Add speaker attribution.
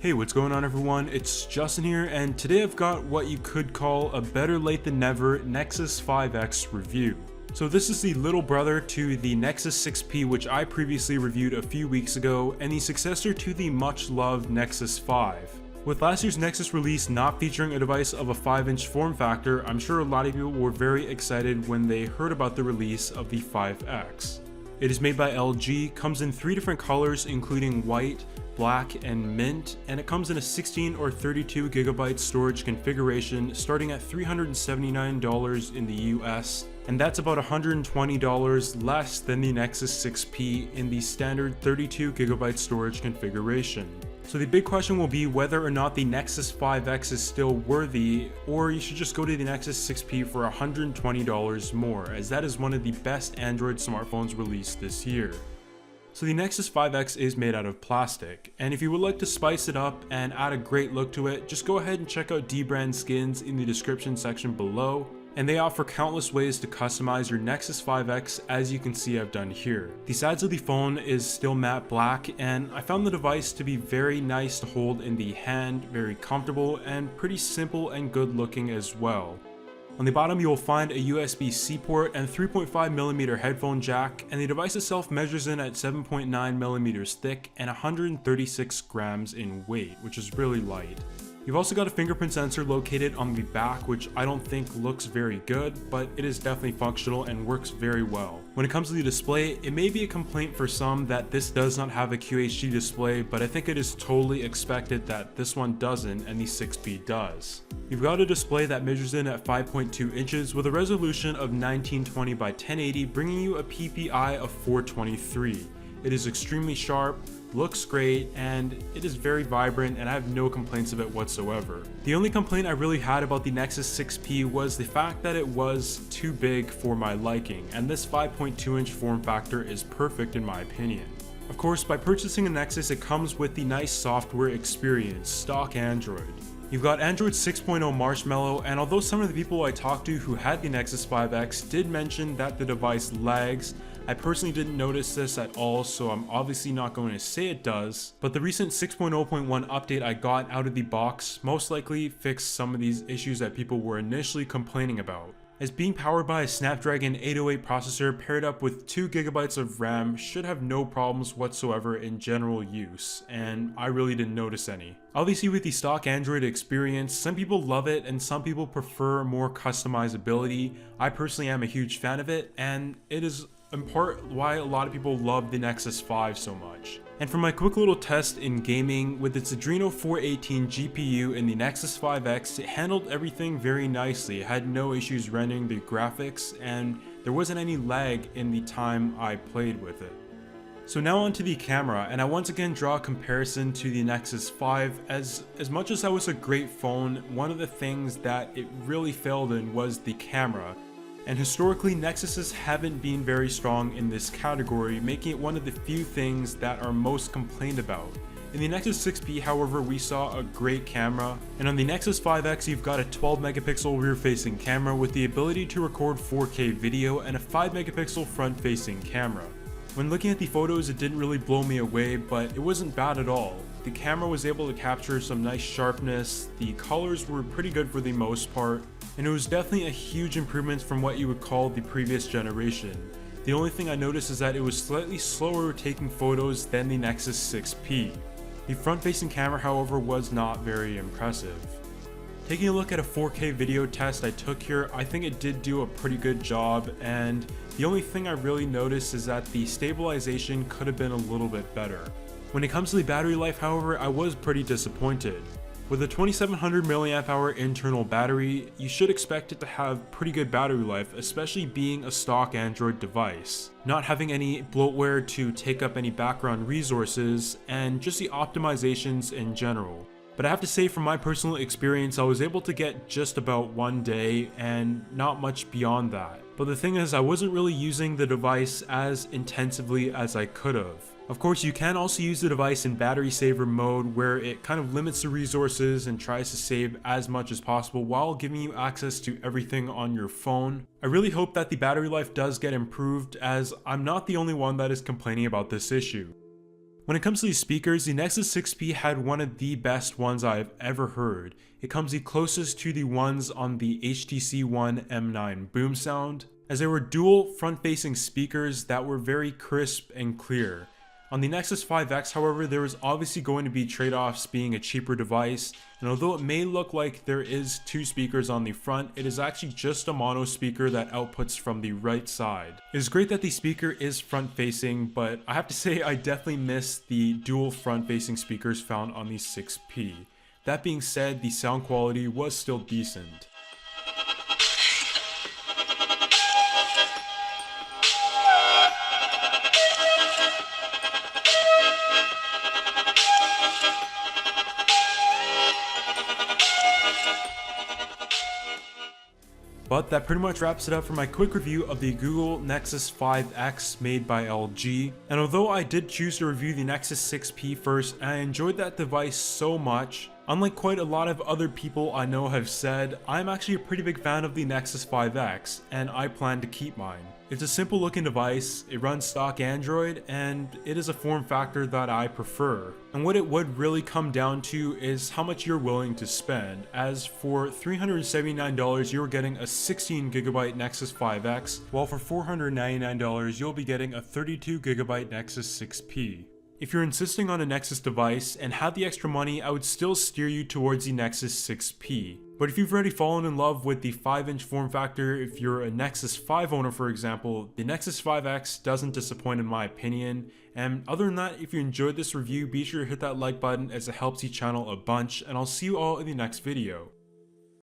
Speaker 1: Hey, what's going on everyone? It's Justin here, and today I've got what you could call a better late than never Nexus5x review. So this is the little brother to the Nexus 6p, which I previously reviewed a few weeks ago, and the successor to the much loved Nexus 5. With last year's Nexus release not featuring a device of a 5-inch form factor, I'm sure a lot of people were very excited when they heard about the release of the 5X. It is made by LG, comes in 3 different colors including white, black, and mint, and it comes in a 16 or 32 gigabyte storage configuration starting at $379 in the US, and that's about $120 less than the Nexus 6p in the standard 32 gigabyte storage configuration. So the big question will be whether or not the Nexus 5X is still worthy, or you should just go to the Nexus 6p for $120 more, as that is one of the best Android smartphones released this year. So the Nexus 5X is made out of plastic, and if you would like to spice it up and add a great look to it, just go ahead and check out D-Brand skins in the description section below, and they offer countless ways to customize your Nexus 5X, as you can see I've done here. The sides of the phone is still matte black, and I found the device to be very nice to hold in the hand, very comfortable, and pretty simple and good looking as well. On the bottom you will find a USB-C port and 3.5mm headphone jack, and the device itself measures in at 7.9mm thick and 136 grams in weight, which is really light. You've also got a fingerprint sensor located on the back, which I don't think looks very good, but it is definitely functional and works very well. When it comes to the display, it may be a complaint for some that this does not have a QHD display, but I think it is totally expected that this one doesn't and the 6p does. You've got a display that measures in at 5.2 inches with a resolution of 1920 by 1080, bringing you a PPI of 423. It is extremely sharp, looks great, and it is very vibrant, and I have no complaints of it whatsoever. The only complaint I really had about the Nexus 6p was the fact that it was too big for my liking, and this 5.2 inch form factor is perfect in my opinion. Of course, by purchasing a Nexus, it comes with the nice software experience, stock Android. You've got Android 6.0 Marshmallow, and although some of the people I talked to who had the Nexus 5X did mention that the device lags, I personally didn't notice this at all, so I'm obviously not going to say it does, but the recent 6.0.1 update I got out of the box most likely fixed some of these issues that people were initially complaining about. As being powered by a Snapdragon 808 processor paired up with 2GB of RAM should have no problems whatsoever in general use, and I really didn't notice any. Obviously with the stock Android experience, some people love it and some people prefer more customizability. I personally am a huge fan of it, and it is in part why a lot of people love the Nexus 5 so much. And for my quick little test in gaming, with its Adreno 418 GPU in the Nexus 5X, it handled everything very nicely. It had no issues rendering the graphics, and there wasn't any lag in the time I played with it. So now onto the camera, and I once again draw a comparison to the Nexus 5. As much as that was a great phone, one of the things that it really failed in was the camera. And historically, Nexuses haven't been very strong in this category, making it one of the few things that are most complained about. In the Nexus 6p, however, we saw a great camera, and on the Nexus 5X you've got a 12 megapixel rear-facing camera with the ability to record 4K video and a 5 megapixel front-facing camera. When looking at the photos, it didn't really blow me away, but it wasn't bad at all. The camera was able to capture some nice sharpness, the colors were pretty good for the most part, and it was definitely a huge improvement from what you would call the previous generation. The only thing I noticed is that it was slightly slower taking photos than the Nexus 6p. The front-facing camera, however, was not very impressive. Taking a look at a 4K video test I took here, I think it did do a pretty good job, and the only thing I really noticed is that the stabilization could have been a little bit better. When it comes to the battery life, however, I was pretty disappointed. With a 2700 mAh internal battery, you should expect it to have pretty good battery life, especially being a stock Android device, not having any bloatware to take up any background resources, and just the optimizations in general. But I have to say, from my personal experience, I was able to get just about 1 day and not much beyond that. But the thing is, I wasn't really using the device as intensively as I could have. Of course, you can also use the device in battery saver mode, where it kind of limits the resources and tries to save as much as possible while giving you access to everything on your phone. I really hope that the battery life does get improved, as I'm not the only one that is complaining about this issue. When it comes to these speakers, the Nexus 6p had one of the best ones I've ever heard. It comes the closest to the ones on the HTC One M9 boom sound, as they were dual front-facing speakers that were very crisp and clear. On the Nexus 5X, however, there is obviously going to be trade-offs being a cheaper device, and although it may look like there is two speakers on the front, it is actually just a mono speaker that outputs from the right side. It is great that the speaker is front-facing, but I have to say I definitely miss the dual front-facing speakers found on the 6P. That being said, the sound quality was still decent. But that pretty much wraps it up for my quick review of the Google Nexus 5X made by LG. And although I did choose to review the Nexus 6P first, and I enjoyed that device so much, unlike quite a lot of other people I know have said, I'm actually a pretty big fan of the Nexus 5X, and I plan to keep mine. It's a simple looking device, it runs stock Android, and it is a form factor that I prefer. And what it would really come down to is how much you're willing to spend, as for $379 you're getting a 16GB Nexus 5X, while for $499 you'll be getting a 32GB Nexus 6P. If you're insisting on a Nexus device and have the extra money, I would still steer you towards the Nexus 6P. But if you've already fallen in love with the 5-inch form factor, if you're a Nexus 5 owner for example, the Nexus 5X doesn't disappoint in my opinion. And other than that, if you enjoyed this review, be sure to hit that like button as it helps the channel a bunch, and I'll see you all in the next video.